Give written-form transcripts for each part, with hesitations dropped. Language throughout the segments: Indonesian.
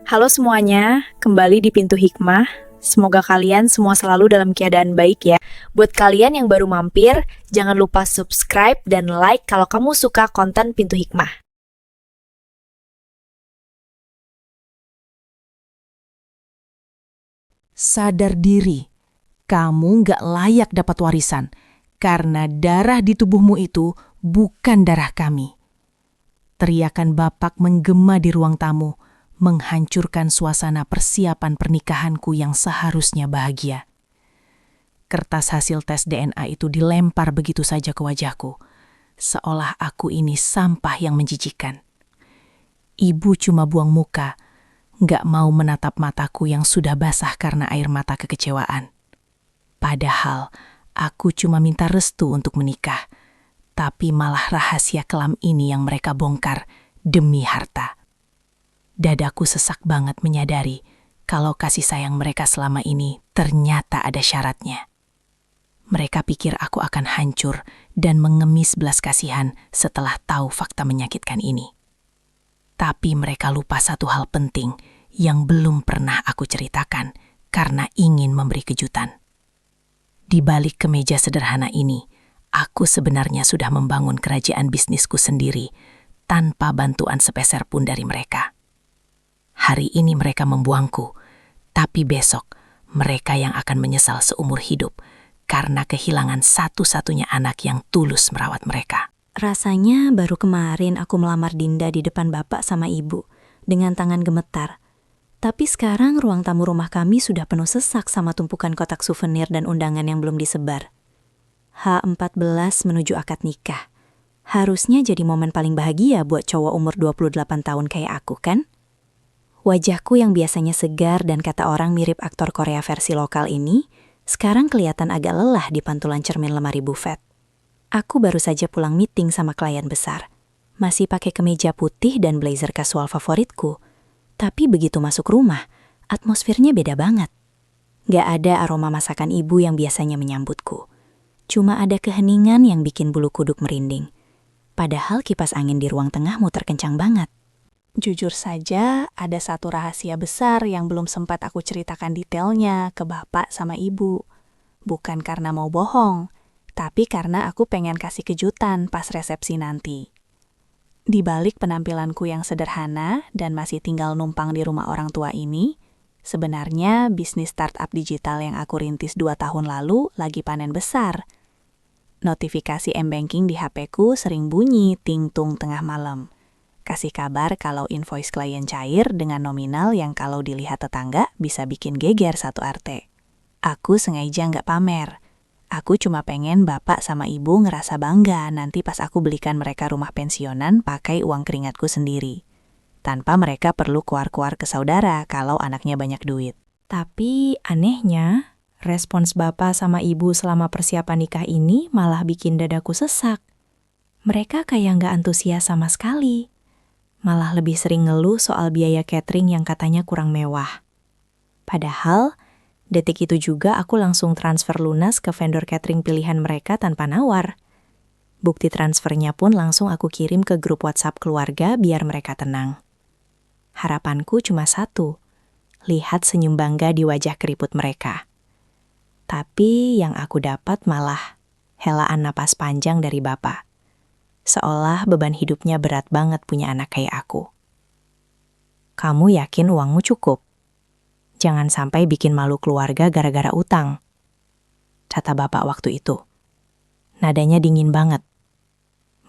Halo semuanya, kembali di Pintu Hikmah. Semoga kalian semua selalu dalam keadaan baik ya. Buat kalian yang baru mampir, jangan lupa subscribe dan like kalau kamu suka konten Pintu Hikmah. Sadar diri, kamu gak layak dapat warisan karena darah di tubuhmu itu bukan darah kami. Teriakan Bapak menggema di ruang tamu, menghancurkan suasana persiapan pernikahanku yang seharusnya bahagia. Kertas hasil tes DNA itu dilempar begitu saja ke wajahku, seolah aku ini sampah yang menjijikan. Ibu cuma buang muka, gak mau menatap mataku yang sudah basah karena air mata kekecewaan. Padahal aku cuma minta restu untuk menikah, tapi malah rahasia kelam ini yang mereka bongkar demi harta. Dadaku sesak banget menyadari kalau kasih sayang mereka selama ini ternyata ada syaratnya. Mereka pikir aku akan hancur dan mengemis belas kasihan setelah tahu fakta menyakitkan ini. Tapi mereka lupa satu hal penting yang belum pernah aku ceritakan karena ingin memberi kejutan. Di balik kemeja sederhana ini, aku sebenarnya sudah membangun kerajaan bisnisku sendiri tanpa bantuan sepeser pun dari mereka. Hari ini mereka membuangku, tapi besok mereka yang akan menyesal seumur hidup karena kehilangan satu-satunya anak yang tulus merawat mereka. Rasanya baru kemarin aku melamar Dinda di depan bapak sama ibu dengan tangan gemetar. Tapi sekarang ruang tamu rumah kami sudah penuh sesak sama tumpukan kotak souvenir dan undangan yang belum disebar. H14 menuju akad nikah. Harusnya jadi momen paling bahagia buat cowok umur 28 tahun kayak aku kan? Wajahku yang biasanya segar dan kata orang mirip aktor Korea versi lokal ini, sekarang kelihatan agak lelah di pantulan cermin lemari bufet. Aku baru saja pulang meeting sama klien besar. Masih pakai kemeja putih dan blazer kasual favoritku. Tapi begitu masuk rumah, atmosfernya beda banget. Gak ada aroma masakan ibu yang biasanya menyambutku. Cuma ada keheningan yang bikin bulu kuduk merinding. Padahal kipas angin di ruang tengah muter kencang banget. Jujur saja, ada satu rahasia besar yang belum sempat aku ceritakan detailnya ke bapak sama ibu. Bukan karena mau bohong, tapi karena aku pengen kasih kejutan pas resepsi nanti. Di balik penampilanku yang sederhana dan masih tinggal numpang di rumah orang tua ini, sebenarnya bisnis startup digital yang aku rintis 2 tahun lalu lagi panen besar. Notifikasi M-Banking di HP-ku sering bunyi ting-tung tengah malam. Kasih kabar kalau invoice klien cair dengan nominal yang kalau dilihat tetangga bisa bikin geger satu RT. Aku sengaja nggak pamer. Aku cuma pengen bapak sama ibu ngerasa bangga nanti pas aku belikan mereka rumah pensiunan pakai uang keringatku sendiri. Tanpa mereka perlu kuar-kuar ke saudara kalau anaknya banyak duit. Tapi anehnya, respons bapak sama ibu selama persiapan nikah ini malah bikin dadaku sesak. Mereka kayak nggak antusias sama sekali. Malah lebih sering ngeluh soal biaya catering yang katanya kurang mewah. Padahal, detik itu juga aku langsung transfer lunas ke vendor catering pilihan mereka tanpa nawar. Bukti transfernya pun langsung aku kirim ke grup WhatsApp keluarga biar mereka tenang. Harapanku cuma satu, lihat senyum bangga di wajah keriput mereka. Tapi yang aku dapat malah helaan napas panjang dari bapak. Seolah beban hidupnya berat banget punya anak kayak aku. Kamu yakin uangmu cukup? Jangan sampai bikin malu keluarga gara-gara utang, kata bapak waktu itu. Nadanya dingin banget,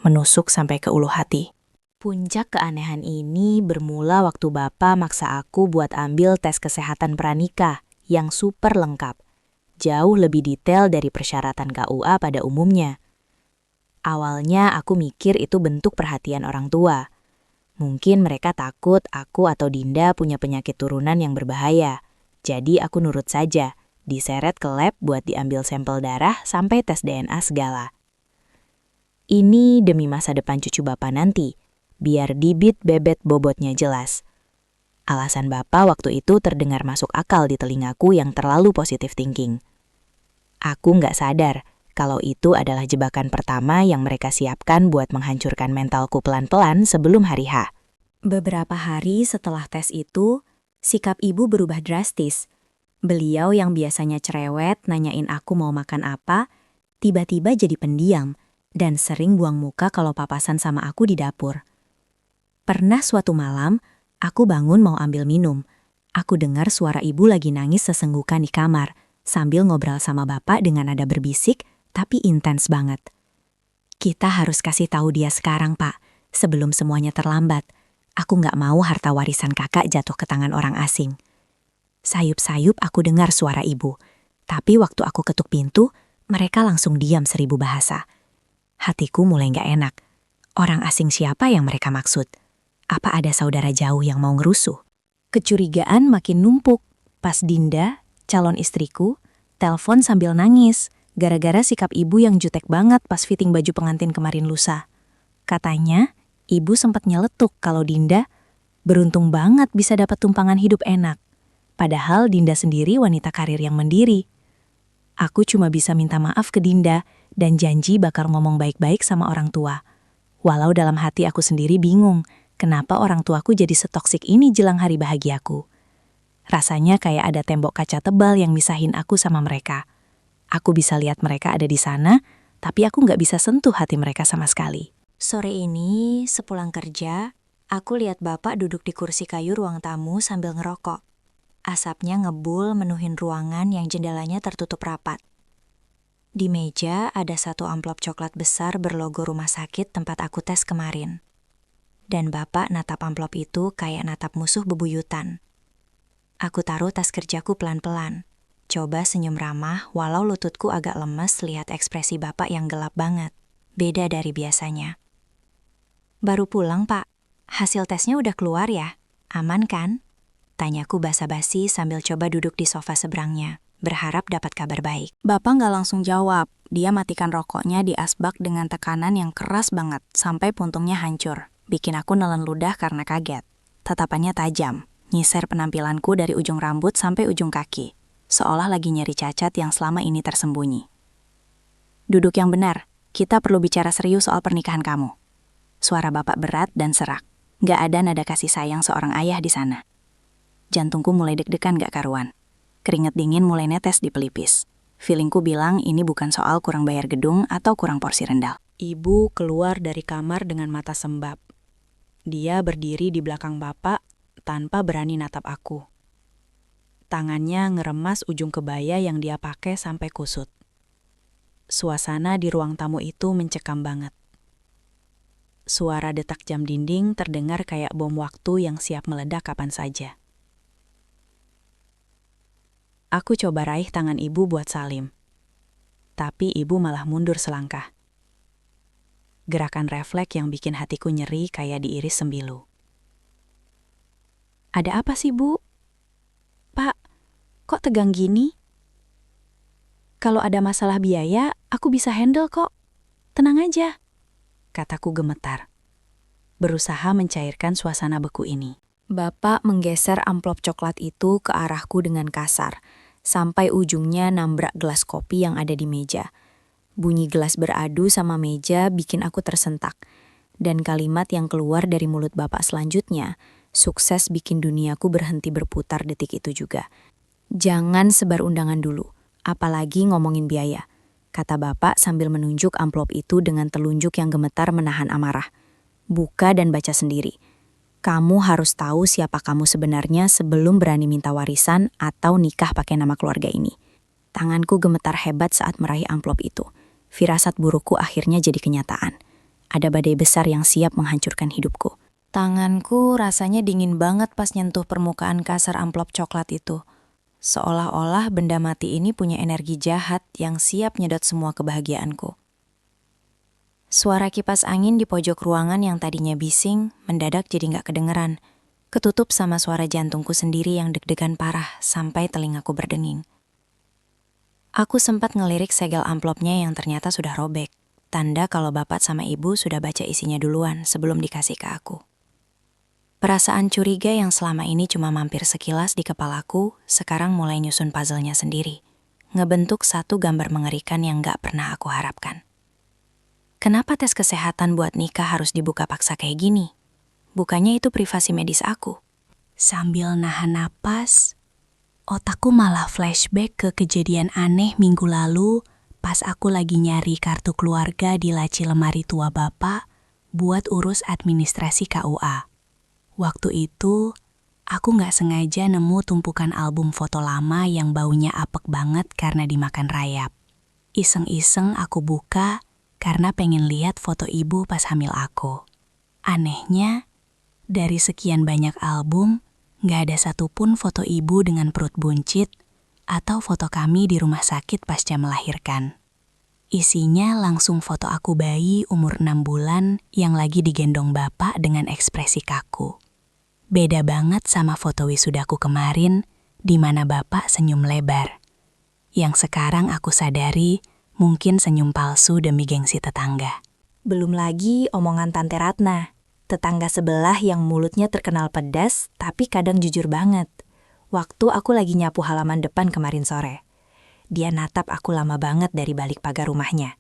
menusuk sampai ke ulu hati. Puncak keanehan ini bermula waktu bapak maksa aku buat ambil tes kesehatan pranikah yang super lengkap, jauh lebih detail dari persyaratan KUA pada umumnya. Awalnya aku mikir itu bentuk perhatian orang tua. Mungkin mereka takut aku atau Dinda punya penyakit turunan yang berbahaya. Jadi aku nurut saja, diseret ke lab buat diambil sampel darah sampai tes DNA segala. Ini demi masa depan cucu bapak nanti, biar bibit bebet bobotnya jelas. Alasan bapak waktu itu terdengar masuk akal di telingaku yang terlalu positive thinking. Aku nggak sadar kalau itu adalah jebakan pertama yang mereka siapkan buat menghancurkan mentalku pelan-pelan sebelum hari H. Beberapa hari setelah tes itu, Sikap ibu berubah drastis. Beliau yang biasanya cerewet, nanyain aku mau makan apa, tiba-tiba jadi pendiam dan sering buang muka kalau papasan sama aku di dapur. Pernah suatu malam, aku bangun mau ambil minum. Aku dengar suara ibu lagi nangis sesenggukan di kamar, sambil ngobrol sama bapak dengan nada berbisik, tapi intens banget. Kita harus kasih tahu dia sekarang, Pak, sebelum semuanya terlambat. Aku nggak mau harta warisan kakak jatuh ke tangan orang asing. Sayup-sayup aku dengar suara ibu, tapi waktu aku ketuk pintu, mereka langsung diam 1000 bahasa. Hatiku mulai nggak enak. Orang asing siapa yang mereka maksud? Apa ada saudara jauh yang mau ngerusuh? Kecurigaan makin numpuk pas Dinda, calon istriku, telepon sambil nangis gara-gara sikap ibu yang jutek banget pas fitting baju pengantin kemarin lusa. Katanya, ibu sempat nyeletuk kalau Dinda beruntung banget bisa dapat tumpangan hidup enak. Padahal Dinda sendiri wanita karir yang mandiri. Aku cuma bisa minta maaf ke Dinda dan janji bakal ngomong baik-baik sama orang tua. Walau dalam hati aku sendiri bingung, kenapa orang tuaku jadi setoksik ini jelang hari bahagiaku. Rasanya kayak ada tembok kaca tebal yang misahin aku sama mereka. Aku bisa lihat mereka ada di sana, tapi aku nggak bisa sentuh hati mereka sama sekali. Sore ini, sepulang kerja, aku lihat bapak duduk di kursi kayu ruang tamu sambil ngerokok. Asapnya ngebul menuhin ruangan yang jendelanya tertutup rapat. Di meja ada satu amplop coklat besar berlogo rumah sakit tempat aku tes kemarin. Dan bapak natap amplop itu kayak natap musuh bebuyutan. Aku taruh tas kerjaku pelan-pelan. Coba senyum ramah walau lututku agak lemes lihat ekspresi bapak yang gelap banget. Beda dari biasanya. Baru pulang, Pak. Hasil tesnya udah keluar ya? Aman kan? Tanyaku basa-basi sambil coba duduk di sofa seberangnya, berharap dapat kabar baik. Bapak nggak langsung jawab. Dia matikan rokoknya di asbak dengan tekanan yang keras banget, sampai puntungnya hancur. Bikin aku nelen ludah karena kaget. Tatapannya tajam, nyiser penampilanku dari ujung rambut sampai ujung kaki. Seolah lagi nyari cacat yang selama ini tersembunyi. Duduk yang benar, kita perlu bicara serius soal pernikahan kamu. Suara bapak berat dan serak. Nggak ada nada kasih sayang seorang ayah di sana. Jantungku mulai deg-degan gak karuan. Keringat dingin mulai netes di pelipis. Feelingku bilang ini bukan soal kurang bayar gedung atau kurang porsi rendal. Ibu keluar dari kamar dengan mata sembab. Dia berdiri di belakang bapak tanpa berani natap aku. Tangannya ngeremas ujung kebaya yang dia pakai sampai kusut. Suasana di ruang tamu itu mencekam banget. Suara detak jam dinding terdengar kayak bom waktu yang siap meledak kapan saja. Aku coba raih tangan ibu buat salim. Tapi ibu malah mundur selangkah. Gerakan refleks yang bikin hatiku nyeri kayak diiris sembilu. Ada apa sih, Bu? Pak, kok tegang gini? Kalau ada masalah biaya, aku bisa handle kok. Tenang aja, kataku gemetar. Berusaha mencairkan suasana beku ini. Bapak menggeser amplop coklat itu ke arahku dengan kasar, sampai ujungnya nabrak gelas kopi yang ada di meja. Bunyi gelas beradu sama meja bikin aku tersentak. Dan kalimat yang keluar dari mulut bapak selanjutnya, sukses bikin duniaku berhenti berputar detik itu juga. Jangan sebar undangan dulu, apalagi ngomongin biaya, kata bapak sambil menunjuk amplop itu dengan telunjuk yang gemetar menahan amarah. Buka dan baca sendiri. Kamu harus tahu siapa kamu sebenarnya sebelum berani minta warisan atau nikah pakai nama keluarga ini. Tanganku gemetar hebat saat meraih amplop itu. Firasat burukku akhirnya jadi kenyataan. Ada badai besar yang siap menghancurkan hidupku. Tanganku rasanya dingin banget pas nyentuh permukaan kasar amplop coklat itu. Seolah-olah benda mati ini punya energi jahat yang siap nyedot semua kebahagiaanku. Suara kipas angin di pojok ruangan yang tadinya bising, mendadak jadi nggak kedengeran. Ketutup sama suara jantungku sendiri yang deg-degan parah sampai telingaku berdenging. Aku sempat ngelirik segel amplopnya yang ternyata sudah robek. Tanda kalau bapak sama ibu sudah baca isinya duluan sebelum dikasih ke aku. Perasaan curiga yang selama ini cuma mampir sekilas di kepalaku, sekarang mulai nyusun puzzle-nya sendiri. Ngebentuk satu gambar mengerikan yang nggak pernah aku harapkan. Kenapa tes kesehatan buat nikah harus dibuka paksa kayak gini? Bukannya itu privasi medis aku. Sambil nahan napas, otakku malah flashback ke kejadian aneh minggu lalu pas aku lagi nyari kartu keluarga di laci lemari tua bapak buat urus administrasi KUA. Waktu itu, aku nggak sengaja nemu tumpukan album foto lama yang baunya apek banget karena dimakan rayap. Iseng-iseng aku buka karena pengen lihat foto ibu pas hamil aku. Anehnya, dari sekian banyak album, nggak ada satupun foto ibu dengan perut buncit atau foto kami di rumah sakit pasca melahirkan. Isinya langsung foto aku bayi umur 6 bulan yang lagi digendong bapak dengan ekspresi kaku. Beda banget sama foto wisudaku kemarin, di mana bapak senyum lebar. Yang sekarang aku sadari mungkin senyum palsu demi gengsi tetangga. Belum lagi omongan Tante Ratna, tetangga sebelah yang mulutnya terkenal pedas tapi kadang jujur banget. Waktu aku lagi nyapu halaman depan kemarin sore, dia natap aku lama banget dari balik pagar rumahnya.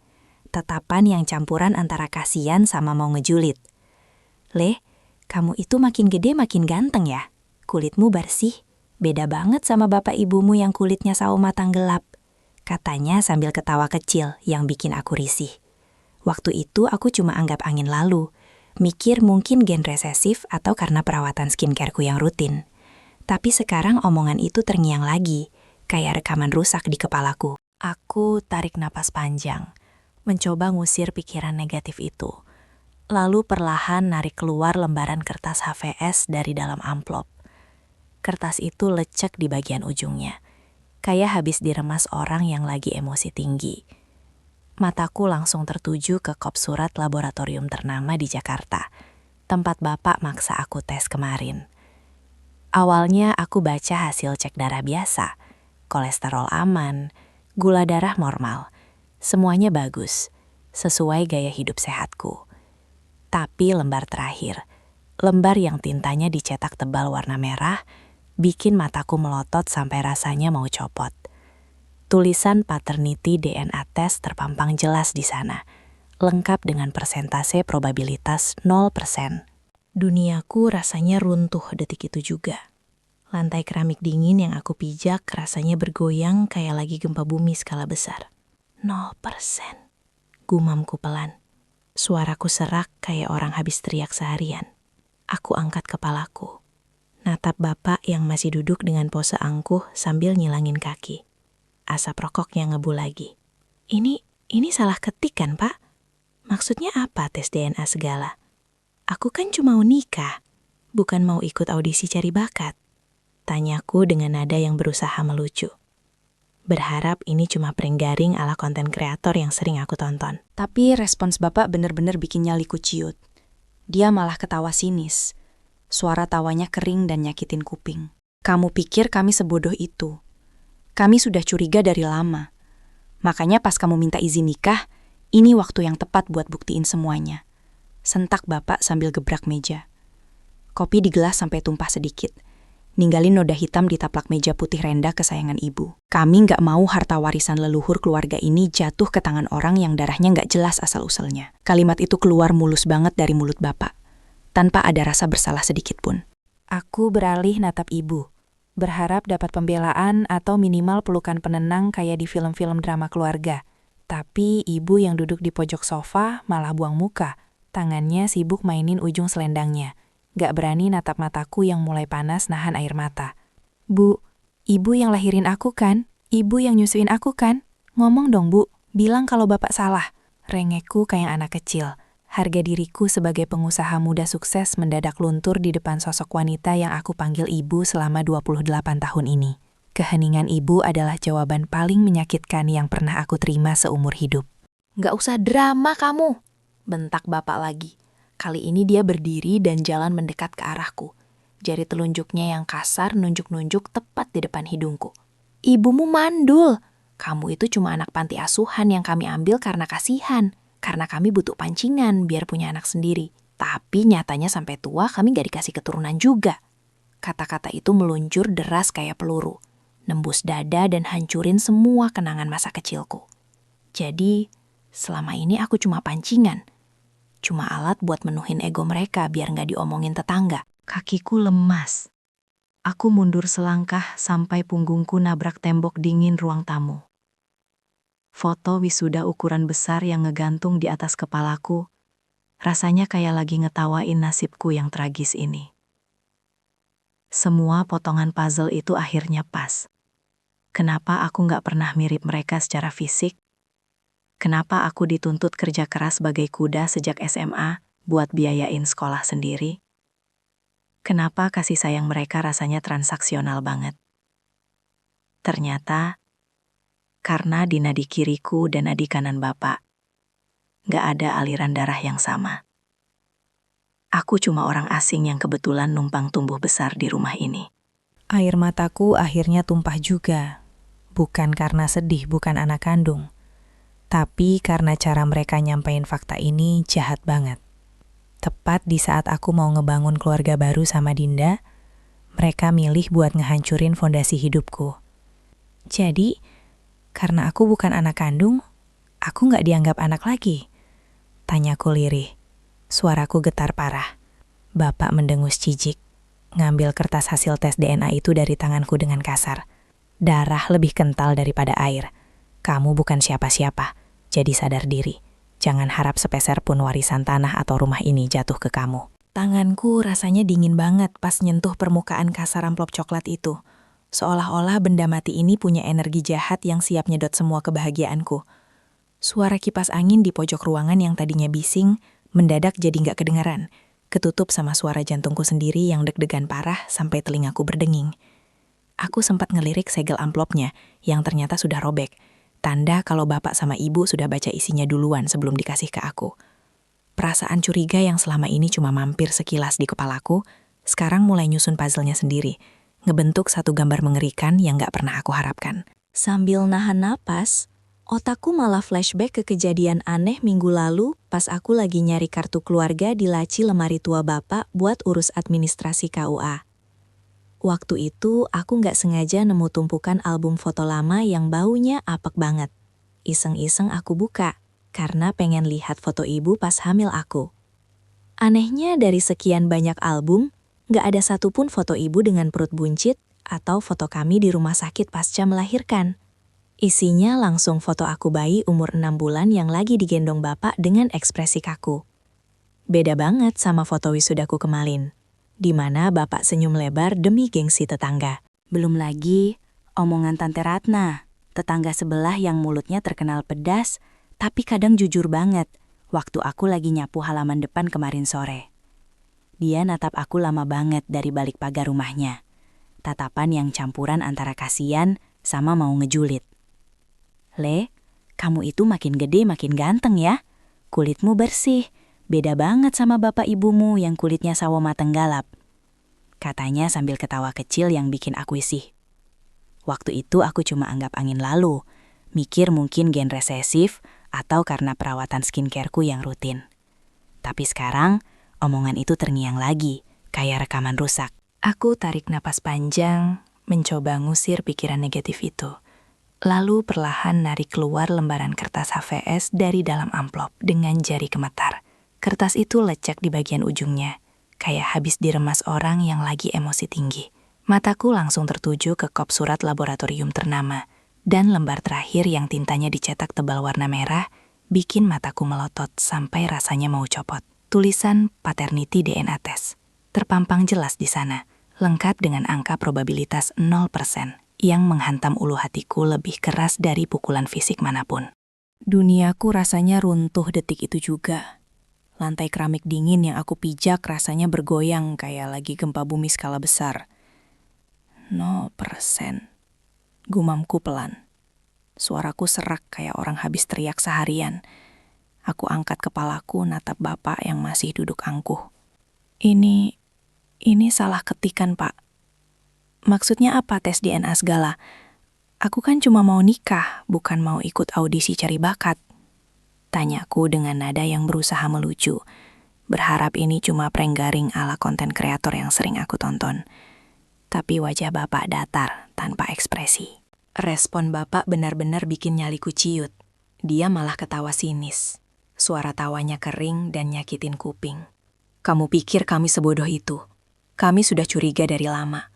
Tatapan yang campuran antara kasihan sama mau ngejulit. "Leh, kamu itu makin gede makin ganteng ya. Kulitmu bersih, beda banget sama bapak ibumu yang kulitnya sawo matang gelap," katanya sambil ketawa kecil yang bikin aku risih. Waktu itu aku cuma anggap angin lalu, mikir mungkin gen resesif atau karena perawatan skincareku yang rutin. Tapi sekarang omongan itu terngiang lagi, kayak rekaman rusak di kepalaku. Aku tarik napas panjang, mencoba ngusir pikiran negatif itu. Lalu perlahan narik keluar lembaran kertas HVS dari dalam amplop. Kertas itu lecek di bagian ujungnya, kayak habis diremas orang yang lagi emosi tinggi. Mataku langsung tertuju ke kop surat laboratorium ternama di Jakarta, tempat bapak maksa aku tes kemarin. Awalnya aku baca hasil cek darah biasa, kolesterol aman, gula darah normal, semuanya bagus, sesuai gaya hidup sehatku. Tapi lembar terakhir, lembar yang tintanya dicetak tebal warna merah, bikin mataku melotot sampai rasanya mau copot. Tulisan paternity DNA test terpampang jelas di sana, lengkap dengan persentase probabilitas 0%. Duniaku rasanya runtuh detik itu juga. Lantai keramik dingin yang aku pijak rasanya bergoyang kayak lagi gempa bumi skala besar. 0%. Gumamku pelan. Suaraku serak kayak orang habis teriak seharian. Aku angkat kepalaku. Natap bapak yang masih duduk dengan pose angkuh sambil nyilangin kaki. Asap rokoknya ngebu lagi. Ini salah ketik kan, Pak? Maksudnya apa tes DNA segala? Aku kan cuma mau nikah, bukan mau ikut audisi cari bakat. Tanyaku dengan nada yang berusaha melucu. Berharap ini cuma prank garing ala konten kreator yang sering aku tonton. Tapi respons bapak bener-bener bikin nyaliku ciut. Dia malah ketawa sinis. Suara tawanya kering dan nyakitin kuping. "Kamu pikir kami sebodoh itu? Kami sudah curiga dari lama. Makanya pas kamu minta izin nikah, ini waktu yang tepat buat buktiin semuanya." Sentak bapak sambil gebrak meja. Kopi di gelas sampai tumpah sedikit, ninggalin noda hitam di taplak meja putih renda kesayangan ibu. "Kami nggak mau harta warisan leluhur keluarga ini jatuh ke tangan orang yang darahnya nggak jelas asal-usulnya." Kalimat itu keluar mulus banget dari mulut bapak, tanpa ada rasa bersalah sedikit pun. Aku beralih natap ibu, berharap dapat pembelaan atau minimal pelukan penenang kayak di film-film drama keluarga. Tapi ibu yang duduk di pojok sofa malah buang muka, tangannya sibuk mainin ujung selendangnya. Gak berani natap mataku yang mulai panas nahan air mata. "Bu, ibu yang lahirin aku kan? Ibu yang nyusuin aku kan? Ngomong dong, Bu, bilang kalau bapak salah." Rengekku kayak anak kecil. Harga diriku sebagai pengusaha muda sukses mendadak luntur di depan sosok wanita yang aku panggil ibu selama 28 tahun ini. Keheningan ibu adalah jawaban paling menyakitkan yang pernah aku terima seumur hidup. "Nggak usah drama kamu," bentak bapak lagi. Kali ini dia berdiri dan jalan mendekat ke arahku. Jari telunjuknya yang kasar nunjuk-nunjuk tepat di depan hidungku. "Ibumu mandul. Kamu itu cuma anak panti asuhan yang kami ambil karena kasihan. Karena kami butuh pancingan biar punya anak sendiri. Tapi nyatanya sampai tua kami gak dikasih keturunan juga." Kata-kata itu meluncur deras kayak peluru, nembus dada dan hancurin semua kenangan masa kecilku. Jadi, selama ini aku cuma pancingan. Cuma alat buat menuhin ego mereka biar gak diomongin tetangga. Kakiku lemas. Aku mundur selangkah sampai punggungku nabrak tembok dingin ruang tamu. Foto wisuda ukuran besar yang ngegantung di atas kepalaku, rasanya kayak lagi ngetawain nasibku yang tragis ini. Semua potongan puzzle itu akhirnya pas. Kenapa aku nggak pernah mirip mereka secara fisik? Kenapa aku dituntut kerja keras sebagai kuda sejak SMA buat biayain sekolah sendiri? Kenapa kasih sayang mereka rasanya transaksional banget? Ternyata, karena di nadi kiriku dan nadi kanan bapak, nggak ada aliran darah yang sama. Aku cuma orang asing yang kebetulan numpang tumbuh besar di rumah ini. Air mataku akhirnya tumpah juga. Bukan karena sedih, bukan anak kandung. Tapi karena cara mereka nyampein fakta ini jahat banget. Tepat di saat aku mau ngebangun keluarga baru sama Dinda, mereka milih buat ngehancurin fondasi hidupku. Jadi, karena aku bukan anak kandung, aku nggak dianggap anak lagi. Tanyaku lirih. Suaraku getar parah. Bapak mendengus jijik, ngambil kertas hasil tes DNA itu dari tanganku dengan kasar. Darah lebih kental daripada air. Kamu bukan siapa-siapa, jadi sadar diri. Jangan harap sepeser pun warisan tanah atau rumah ini jatuh ke kamu. Tanganku rasanya dingin banget pas nyentuh permukaan kasar amplop coklat itu. Seolah-olah benda mati ini punya energi jahat yang siap nyedot semua kebahagiaanku. Suara kipas angin di pojok ruangan yang tadinya bising, mendadak jadi nggak kedengaran. Ketutup sama suara jantungku sendiri yang deg-degan parah sampai telingaku berdenging. Aku sempat ngelirik segel amplopnya yang ternyata sudah robek. Tanda kalau bapak sama ibu sudah baca isinya duluan sebelum dikasih ke aku. Perasaan curiga yang selama ini cuma mampir sekilas di kepalaku, sekarang mulai nyusun puzzle-nya sendiri. Ngebentuk satu gambar mengerikan yang gak pernah aku harapkan. Sambil nahan napas, otakku malah flashback ke kejadian aneh minggu lalu pas aku lagi nyari kartu keluarga di laci lemari tua bapak buat urus administrasi KUA. Waktu itu aku nggak sengaja nemu tumpukan album foto lama yang baunya apek banget. Iseng-iseng aku buka, karena pengen lihat foto ibu pas hamil aku. Anehnya dari sekian banyak album, nggak ada satupun foto ibu dengan perut buncit atau foto kami di rumah sakit pasca melahirkan. Isinya langsung foto aku bayi umur 6 bulan yang lagi digendong bapak dengan ekspresi kaku. Beda banget sama foto wisudaku kemarin, di mana bapak senyum lebar demi gengsi tetangga. Belum lagi omongan Tante Ratna, tetangga sebelah yang mulutnya terkenal pedas, tapi kadang jujur banget waktu aku lagi nyapu halaman depan kemarin sore. Dia natap aku lama banget dari balik pagar rumahnya. Tatapan yang campuran antara kasihan sama mau ngejulit. Le, kamu itu makin gede makin ganteng ya. Kulitmu bersih, beda banget sama bapak ibumu yang kulitnya sawo mateng galap. Katanya sambil ketawa kecil yang bikin aku risih. Waktu itu aku cuma anggap angin lalu, mikir mungkin gen resesif atau karena perawatan skincareku yang rutin. Tapi sekarang, omongan itu terngiang lagi, kayak rekaman rusak. Aku tarik napas panjang, mencoba ngusir pikiran negatif itu. Lalu perlahan narik keluar lembaran kertas HVS dari dalam amplop dengan jari gemetar. Kertas itu lecek di bagian ujungnya, kayak habis diremas orang yang lagi emosi tinggi. Mataku langsung tertuju ke kop surat laboratorium ternama, dan lembar terakhir yang tintanya dicetak tebal warna merah, bikin mataku melotot sampai rasanya mau copot. Tulisan paternity DNA test terpampang jelas di sana, lengkap dengan angka probabilitas 0%, yang menghantam ulu hatiku lebih keras dari pukulan fisik manapun. Duniaku rasanya runtuh detik itu juga. Lantai keramik dingin yang aku pijak rasanya bergoyang kayak lagi gempa bumi skala besar. 0%. Gumamku pelan. Suaraku serak kayak orang habis teriak seharian. Aku angkat kepalaku natap bapak yang masih duduk angkuh. Ini salah ketikan, Pak. Maksudnya apa tes DNA segala? Aku kan cuma mau nikah, bukan mau ikut audisi cari bakat. Tanyaku dengan nada yang berusaha melucu. Berharap ini cuma prank garing ala konten kreator yang sering aku tonton. Tapi wajah bapak datar, tanpa ekspresi. Respon bapak benar-benar bikin nyaliku ciut. Dia malah ketawa sinis. Suara tawanya kering dan nyakitin kuping. Kamu pikir kami sebodoh itu? Kami sudah curiga dari lama.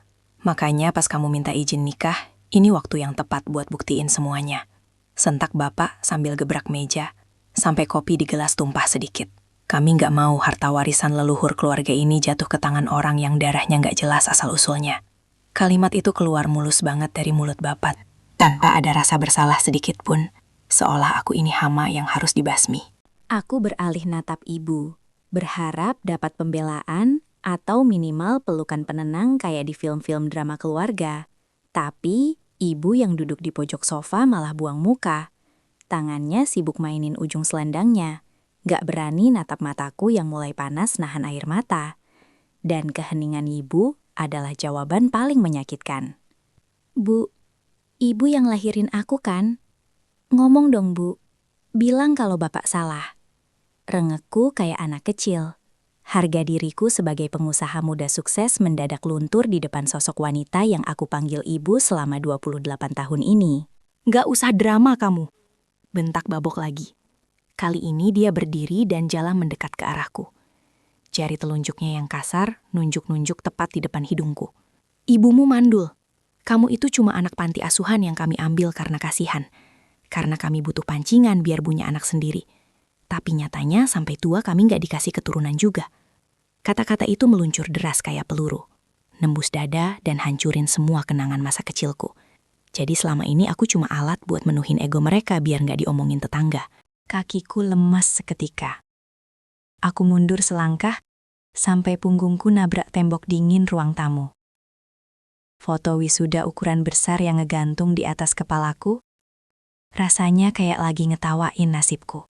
Makanya pas kamu minta izin nikah, ini waktu yang tepat buat buktiin semuanya. Sentak bapak sambil gebrak meja, sampai kopi di gelas tumpah sedikit. Kami nggak mau harta warisan leluhur keluarga ini jatuh ke tangan orang yang darahnya nggak jelas asal-usulnya. Kalimat itu keluar mulus banget dari mulut bapak, tanpa ada rasa bersalah sedikit pun, seolah aku ini hama yang harus dibasmi. Aku beralih natap ibu, berharap dapat pembelaan atau minimal pelukan penenang kayak di film-film drama keluarga. Tapi ibu yang duduk di pojok sofa malah buang muka. Tangannya sibuk mainin ujung selendangnya. Gak berani natap mataku yang mulai panas nahan air mata. Dan keheningan ibu adalah jawaban paling menyakitkan. Bu, ibu yang lahirin aku kan? Ngomong dong, Bu. Bilang kalau bapak salah. Rengekku kayak anak kecil. Harga diriku sebagai pengusaha muda sukses mendadak luntur di depan sosok wanita yang aku panggil ibu selama 28 tahun ini. Gak usah drama kamu, bentak Babok lagi. Kali ini dia berdiri dan jalan mendekat ke arahku. Jari telunjuknya yang kasar nunjuk-nunjuk tepat di depan hidungku. Ibumu mandul. Kamu itu cuma anak panti asuhan yang kami ambil karena kasihan. Karena kami butuh pancingan biar punya anak sendiri. Tapi nyatanya sampai tua kami nggak dikasih keturunan juga. Kata-kata itu meluncur deras kayak peluru. Nembus dada dan hancurin semua kenangan masa kecilku. Jadi selama ini aku cuma alat buat menuhin ego mereka biar nggak diomongin tetangga. Kakiku lemas seketika. Aku mundur selangkah, sampai punggungku nabrak tembok dingin ruang tamu. Foto wisuda ukuran besar yang ngegantung di atas kepalaku, rasanya kayak lagi ngetawain nasibku.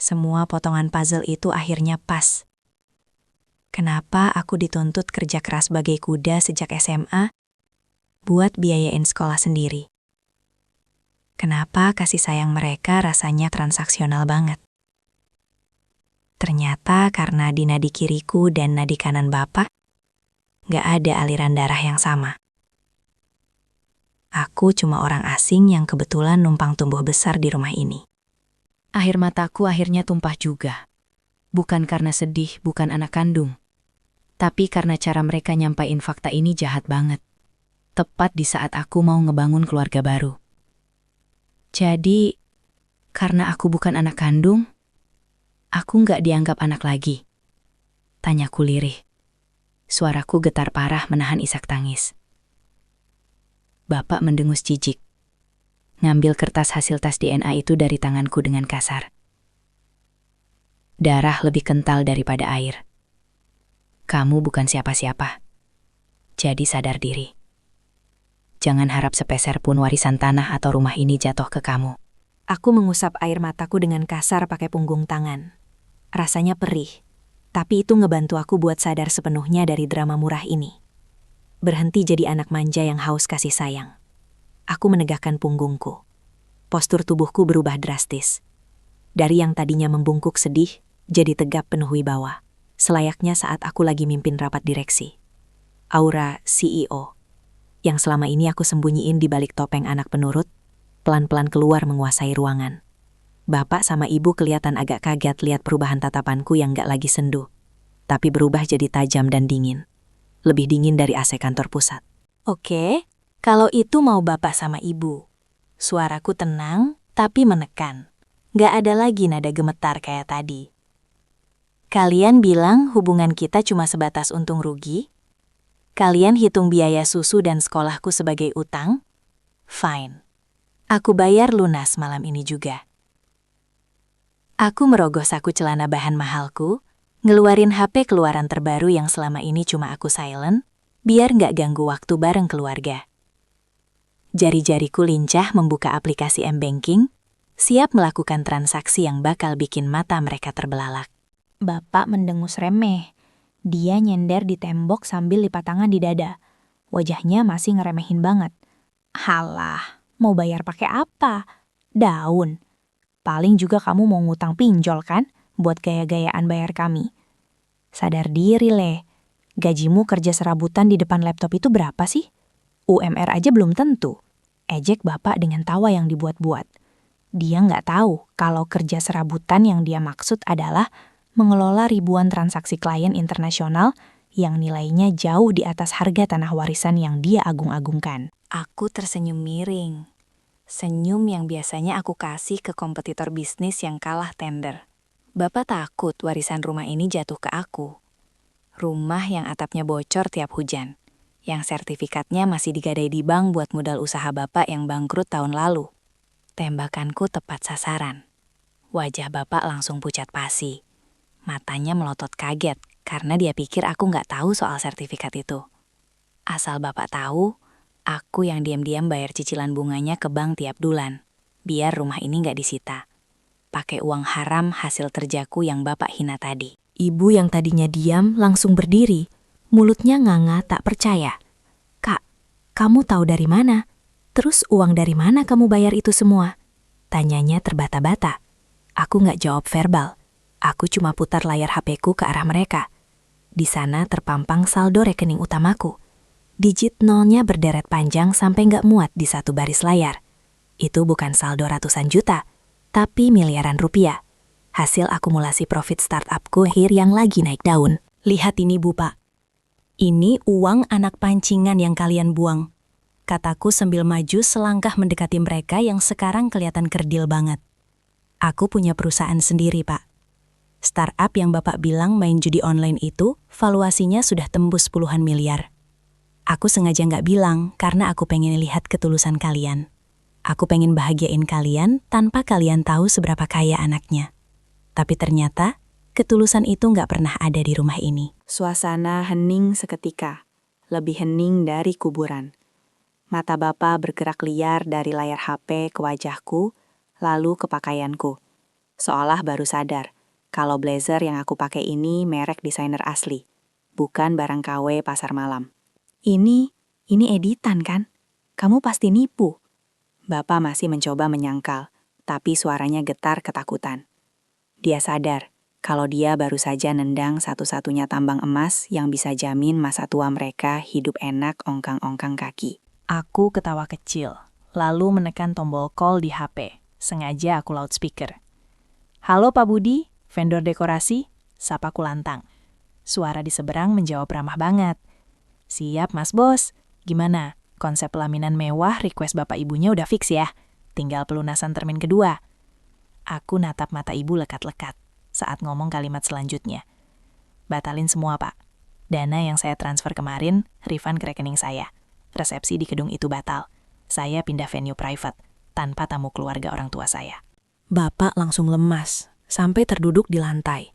Semua potongan puzzle itu akhirnya pas. Kenapa aku dituntut kerja keras bagai kuda sejak SMA, buat biayain sekolah sendiri? Kenapa kasih sayang mereka rasanya transaksional banget? Ternyata karena di nadi kiriku dan nadi kanan bapak, gak ada aliran darah yang sama. Aku cuma orang asing yang kebetulan numpang tumbuh besar di rumah ini. Air mataku akhirnya tumpah juga. Bukan karena sedih, bukan anak kandung. Tapi karena cara mereka nyampain fakta ini jahat banget. Tepat di saat aku mau ngebangun keluarga baru. Jadi, karena aku bukan anak kandung, aku nggak dianggap anak lagi. Tanyaku lirih. Suaraku getar parah menahan isak tangis. Bapak mendengus jijik. Ngambil kertas hasil tes DNA itu dari tanganku dengan kasar. Darah lebih kental daripada air. Kamu bukan siapa-siapa. Jadi sadar diri. Jangan harap sepeser pun warisan tanah atau rumah ini jatuh ke kamu. Aku mengusap air mataku dengan kasar pakai punggung tangan. Rasanya perih, tapi itu ngebantu aku buat sadar sepenuhnya dari drama murah ini. Berhenti jadi anak manja yang haus kasih sayang. Aku menegakkan punggungku. Postur tubuhku berubah drastis. Dari yang tadinya membungkuk sedih, jadi tegap penuh wibawa. Selayaknya saat aku lagi mimpin rapat direksi. Aura CEO, yang selama ini aku sembunyiin di balik topeng anak penurut, pelan-pelan keluar menguasai ruangan. Bapak sama ibu kelihatan agak kaget lihat perubahan tatapanku yang gak lagi sendu, tapi berubah jadi tajam dan dingin. Lebih dingin dari AC kantor pusat. Oke, kalau itu mau bapak sama ibu. Suaraku tenang, tapi menekan. Gak ada lagi nada gemetar kayak tadi. Kalian bilang hubungan kita cuma sebatas untung rugi? Kalian hitung biaya susu dan sekolahku sebagai utang? Fine. Aku bayar lunas malam ini juga. Aku merogoh saku celana bahan mahalku, ngeluarin HP keluaran terbaru yang selama ini cuma aku silent, biar nggak ganggu waktu bareng keluarga. Jari-jariku lincah membuka aplikasi M-Banking, siap melakukan transaksi yang bakal bikin mata mereka terbelalak. Bapak mendengus remeh. Dia nyender di tembok sambil lipat tangan di dada. Wajahnya masih ngeremehin banget. Halah, mau bayar pakai apa? Daun. Paling juga kamu mau ngutang pinjol kan? Buat gaya-gayaan bayar kami. Sadar diri, Le. Gajimu kerja serabutan di depan laptop itu berapa sih? UMR aja belum tentu. Ejek bapak dengan tawa yang dibuat-buat. Dia nggak tahu kalau kerja serabutan yang dia maksud adalah mengelola ribuan transaksi klien internasional yang nilainya jauh di atas harga tanah warisan yang dia agung-agungkan. Aku tersenyum miring. Senyum yang biasanya aku kasih ke kompetitor bisnis yang kalah tender. Bapak takut warisan rumah ini jatuh ke aku. Rumah yang atapnya bocor tiap hujan. Yang sertifikatnya masih digadai di bank buat modal usaha bapak yang bangkrut tahun lalu. Tembakanku tepat sasaran. Wajah bapak langsung pucat pasi. Matanya melotot kaget karena dia pikir aku nggak tahu soal sertifikat itu. Asal bapak tahu, aku yang diam-diam bayar cicilan bunganya ke bank tiap bulan, biar rumah ini nggak disita. Pakai uang haram hasil kerjaku yang bapak hina tadi. Ibu yang tadinya diam langsung berdiri, mulutnya nganga tak percaya. "Kak, kamu tahu dari mana? Terus uang dari mana kamu bayar itu semua?" Tanyanya terbata-bata. Aku nggak jawab verbal. Aku cuma putar layar HP-ku ke arah mereka. Di sana terpampang saldo rekening utamaku. Digit nolnya berderet panjang sampai nggak muat di satu baris layar. Itu bukan saldo ratusan juta, tapi miliaran rupiah. Hasil akumulasi profit startupku yang lagi naik daun. "Lihat ini Bu Pak. Ini uang anak pancingan yang kalian buang," kataku sambil maju selangkah mendekati mereka yang sekarang kelihatan kerdil banget. "Aku punya perusahaan sendiri, Pak. Startup yang Bapak bilang main judi online itu, valuasinya sudah tembus puluhan miliar. Aku sengaja nggak bilang karena aku pengen lihat ketulusan kalian. Aku pengen bahagiain kalian tanpa kalian tahu seberapa kaya anaknya. Tapi ternyata, ketulusan itu nggak pernah ada di rumah ini." Suasana hening seketika, lebih hening dari kuburan. Mata bapak bergerak liar dari layar HP ke wajahku, lalu ke pakaianku. Seolah baru sadar, kalau blazer yang aku pakai ini merek desainer asli, bukan barang KW pasar malam. Ini editan kan? Kamu pasti nipu." Bapak masih mencoba menyangkal, tapi suaranya getar ketakutan. Dia sadar kalau dia baru saja nendang satu-satunya tambang emas yang bisa jamin masa tua mereka hidup enak ongkang-ongkang kaki. Aku ketawa kecil, lalu menekan tombol call di HP. Sengaja aku loudspeaker. "Halo Pak Budi, vendor dekorasi?" Sapaku lantang. Suara di seberang menjawab ramah banget. "Siap Mas Bos. Gimana? Konsep pelaminan mewah request bapak ibunya udah fix ya? Tinggal pelunasan termin kedua." Aku natap mata ibu lekat-lekat saat ngomong kalimat selanjutnya. "Batalin semua, Pak. Dana yang saya transfer kemarin, refund ke rekening saya. Resepsi di gedung itu batal. Saya pindah venue private, tanpa tamu keluarga orang tua saya." Bapak langsung lemas, sampai terduduk di lantai.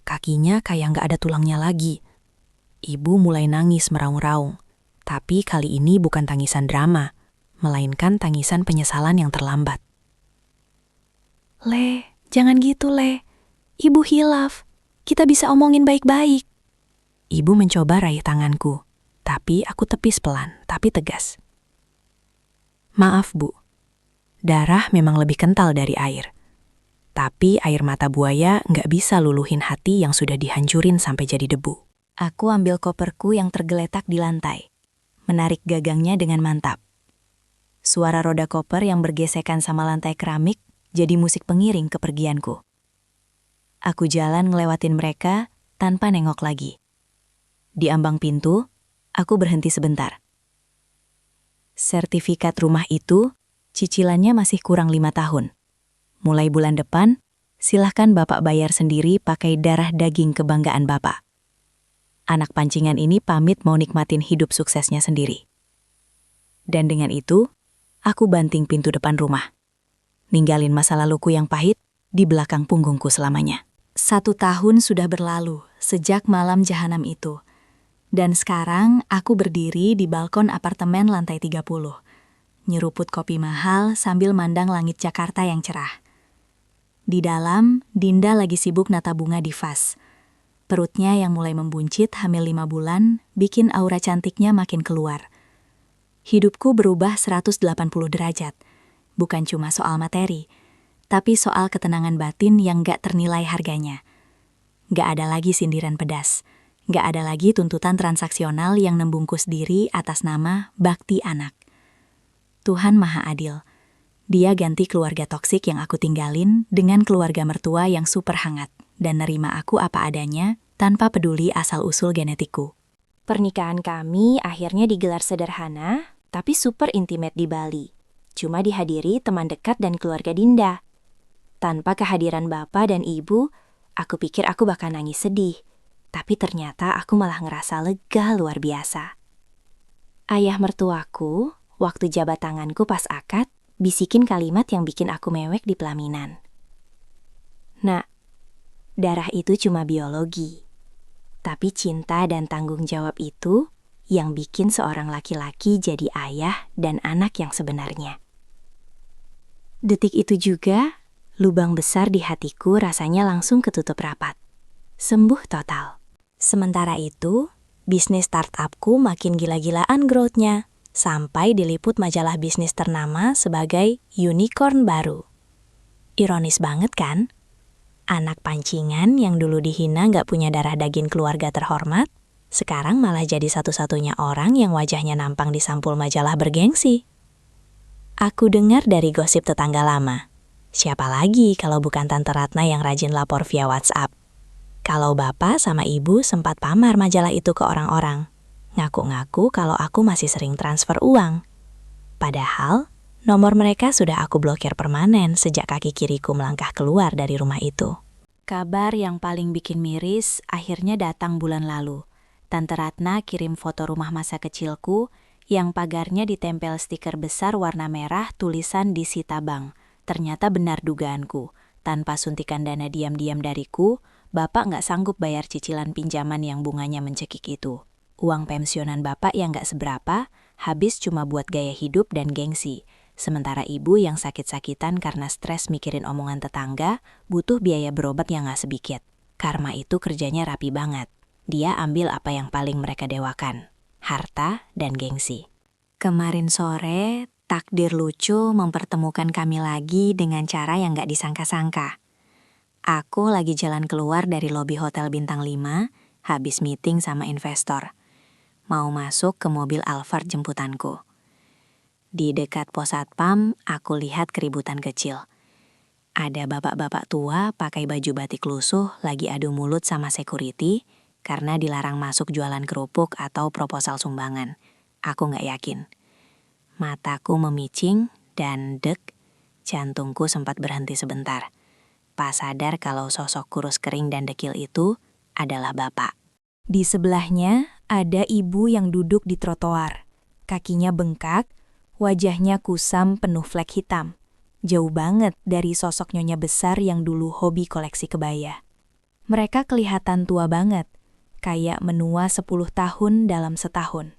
Kakinya kayak nggak ada tulangnya lagi. Ibu mulai nangis meraung-raung. Tapi kali ini bukan tangisan drama, melainkan tangisan penyesalan yang terlambat. "Le, jangan gitu, Le. Ibu hilaf. Kita bisa omongin baik-baik." Ibu mencoba raih tanganku, tapi aku tepis pelan, tapi tegas. "Maaf, Bu. Darah memang lebih kental dari air. Tapi air mata buaya nggak bisa luluhin hati yang sudah dihancurin sampai jadi debu." Aku ambil koperku yang tergeletak di lantai, menarik gagangnya dengan mantap. Suara roda koper yang bergesekan sama lantai keramik jadi musik pengiring kepergianku. Aku jalan ngelewatin mereka tanpa nengok lagi. Di ambang pintu, aku berhenti sebentar. Sertifikat rumah itu, cicilannya masih kurang 5 tahun. Mulai bulan depan, silahkan Bapak bayar sendiri pakai darah daging kebanggaan Bapak. Anak pancingan ini pamit mau nikmatin hidup suksesnya sendiri. Dan dengan itu, aku banting pintu depan rumah. Ninggalin masa laluku yang pahit di belakang punggungku selamanya. 1 tahun sudah berlalu sejak malam jahanam itu. Dan sekarang aku berdiri di balkon apartemen lantai 30. Nyeruput kopi mahal sambil mandang langit Jakarta yang cerah. Di dalam, Dinda lagi sibuk nata bunga di vas. Perutnya yang mulai membuncit hamil 5 bulan bikin aura cantiknya makin keluar. Hidupku berubah 180 derajat. Bukan cuma soal materi, tapi soal ketenangan batin yang gak ternilai harganya. Gak ada lagi sindiran pedas. Gak ada lagi tuntutan transaksional yang membungkus diri atas nama bakti anak. Tuhan Maha Adil. Dia ganti keluarga toksik yang aku tinggalin dengan keluarga mertua yang super hangat dan nerima aku apa adanya tanpa peduli asal-usul genetikku. Pernikahan kami akhirnya digelar sederhana, tapi super intimate di Bali. Cuma dihadiri teman dekat dan keluarga Dinda. Tanpa kehadiran bapak dan ibu, aku pikir aku bakal nangis sedih. Tapi ternyata aku malah ngerasa lega luar biasa. Ayah mertuaku, waktu jabat tanganku pas akad, bisikin kalimat yang bikin aku mewek di pelaminan. Nak, darah itu cuma biologi. Tapi cinta dan tanggung jawab itu yang bikin seorang laki-laki jadi ayah dan anak yang sebenarnya. Detik itu juga, lubang besar di hatiku rasanya langsung ketutup rapat. Sembuh total. Sementara itu, bisnis startupku makin gila-gilaan growth-nya, sampai diliput majalah bisnis ternama sebagai unicorn baru. Ironis banget kan? Anak pancingan yang dulu dihina nggak punya darah daging keluarga terhormat, sekarang malah jadi satu-satunya orang yang wajahnya nampang di sampul majalah bergengsi. Aku dengar dari gosip tetangga lama. Siapa lagi kalau bukan Tante Ratna yang rajin lapor via WhatsApp? Kalau bapak sama ibu sempat pamar majalah itu ke orang-orang. Ngaku-ngaku kalau aku masih sering transfer uang. Padahal, nomor mereka sudah aku blokir permanen sejak kaki kiriku melangkah keluar dari rumah itu. Kabar yang paling bikin miris akhirnya datang bulan lalu. Tante Ratna kirim foto rumah masa kecilku yang pagarnya ditempel stiker besar warna merah tulisan di Sitabang. Ternyata benar dugaanku. Tanpa suntikan dana diam-diam dariku, bapak nggak sanggup bayar cicilan pinjaman yang bunganya mencekik itu. Uang pensiunan bapak yang nggak seberapa, habis cuma buat gaya hidup dan gengsi. Sementara ibu yang sakit-sakitan karena stres mikirin omongan tetangga, butuh biaya berobat yang gak sedikit. Karma itu kerjanya rapi banget. Dia ambil apa yang paling mereka dewakan, harta dan gengsi. Kemarin sore, takdir lucu mempertemukan kami lagi dengan cara yang gak disangka-sangka. Aku lagi jalan keluar dari lobi Hotel Bintang 5, habis meeting sama investor. Mau masuk ke mobil Alphard jemputanku. Di dekat pos satpam, aku lihat keributan kecil. Ada bapak-bapak tua pakai baju batik lusuh lagi adu mulut sama security karena dilarang masuk jualan kerupuk atau proposal sumbangan. Aku nggak yakin. Mataku memicing dan jantungku sempat berhenti sebentar. Pas sadar kalau sosok kurus kering dan dekil itu adalah bapak. Di sebelahnya ada ibu yang duduk di trotoar. Kakinya bengkak, wajahnya kusam penuh flek hitam. Jauh banget dari sosok nyonya besar yang dulu hobi koleksi kebaya. Mereka kelihatan tua banget, kayak menua 10 tahun dalam setahun.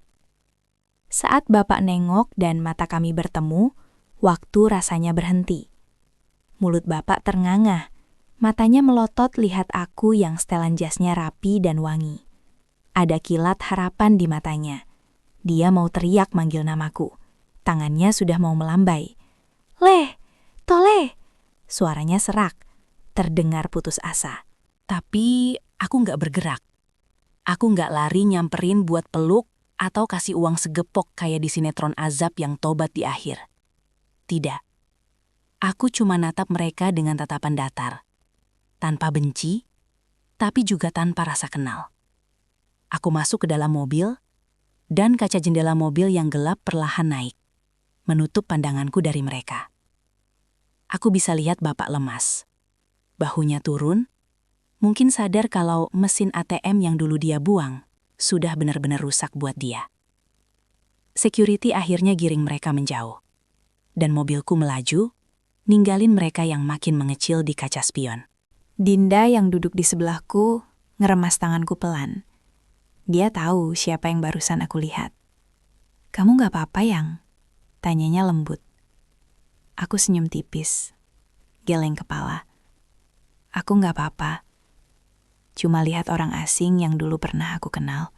Saat bapak nengok dan mata kami bertemu, waktu rasanya berhenti. Mulut bapak terngangah, matanya melotot lihat aku yang setelan jasnya rapi dan wangi. Ada kilat harapan di matanya. Dia mau teriak manggil namaku. Tangannya sudah mau melambai. "Leh, Toleh!" Suaranya serak, terdengar putus asa. Tapi aku nggak bergerak. Aku nggak lari nyamperin buat peluk atau kasih uang segepok kayak di sinetron azab yang tobat di akhir. Tidak. Aku cuma natap mereka dengan tatapan datar. Tanpa benci, tapi juga tanpa rasa kenal. Aku masuk ke dalam mobil, dan kaca jendela mobil yang gelap perlahan naik, menutup pandanganku dari mereka. Aku bisa lihat bapak lemas. Bahunya turun, mungkin sadar kalau mesin ATM yang dulu dia buang sudah benar-benar rusak buat dia. Security akhirnya giring mereka menjauh. Dan mobilku melaju, ninggalin mereka yang makin mengecil di kaca spion. Dinda yang duduk di sebelahku ngeremas tanganku pelan. Dia tahu siapa yang barusan aku lihat. "Kamu gak apa-apa, Yang?" Tanyanya lembut. Aku senyum tipis, geleng kepala. Aku gak apa-apa. Cuma lihat orang asing yang dulu pernah aku kenal.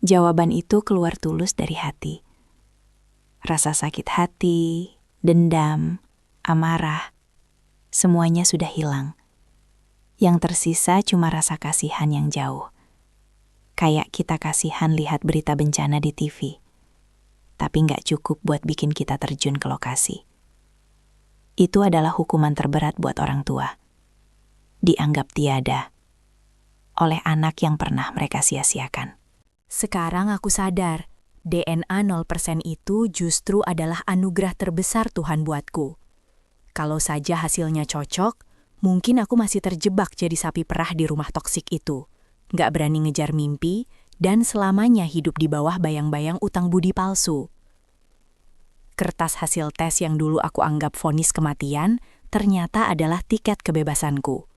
Jawaban itu keluar tulus dari hati. Rasa sakit hati, dendam, amarah, semuanya sudah hilang. Yang tersisa cuma rasa kasihan yang jauh. Kayak kita kasihan lihat berita bencana di TV. Tapi nggak cukup buat bikin kita terjun ke lokasi. Itu adalah hukuman terberat buat orang tua. Dianggap tiada oleh anak yang pernah mereka sia-siakan. Sekarang aku sadar, DNA 0% itu justru adalah anugerah terbesar Tuhan buatku. Kalau saja hasilnya cocok, mungkin aku masih terjebak jadi sapi perah di rumah toksik itu. Nggak berani ngejar mimpi, dan selamanya hidup di bawah bayang-bayang utang budi palsu. Kertas hasil tes yang dulu aku anggap vonis kematian, ternyata adalah tiket kebebasanku.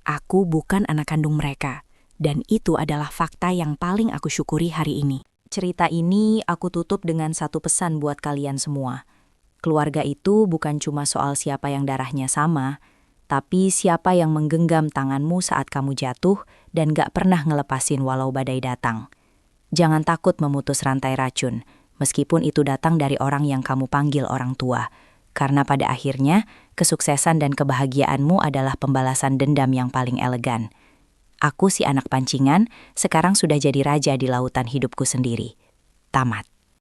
Aku bukan anak kandung mereka, dan itu adalah fakta yang paling aku syukuri hari ini. Cerita ini aku tutup dengan satu pesan buat kalian semua. Keluarga itu bukan cuma soal siapa yang darahnya sama, tapi siapa yang menggenggam tanganmu saat kamu jatuh dan gak pernah ngelepasin walau badai datang. Jangan takut memutus rantai racun, meskipun itu datang dari orang yang kamu panggil orang tua. Karena pada akhirnya, kesuksesan dan kebahagiaanmu adalah pembalasan dendam yang paling elegan. Aku si anak pancingan, sekarang sudah jadi raja di lautan hidupku sendiri. Tamat.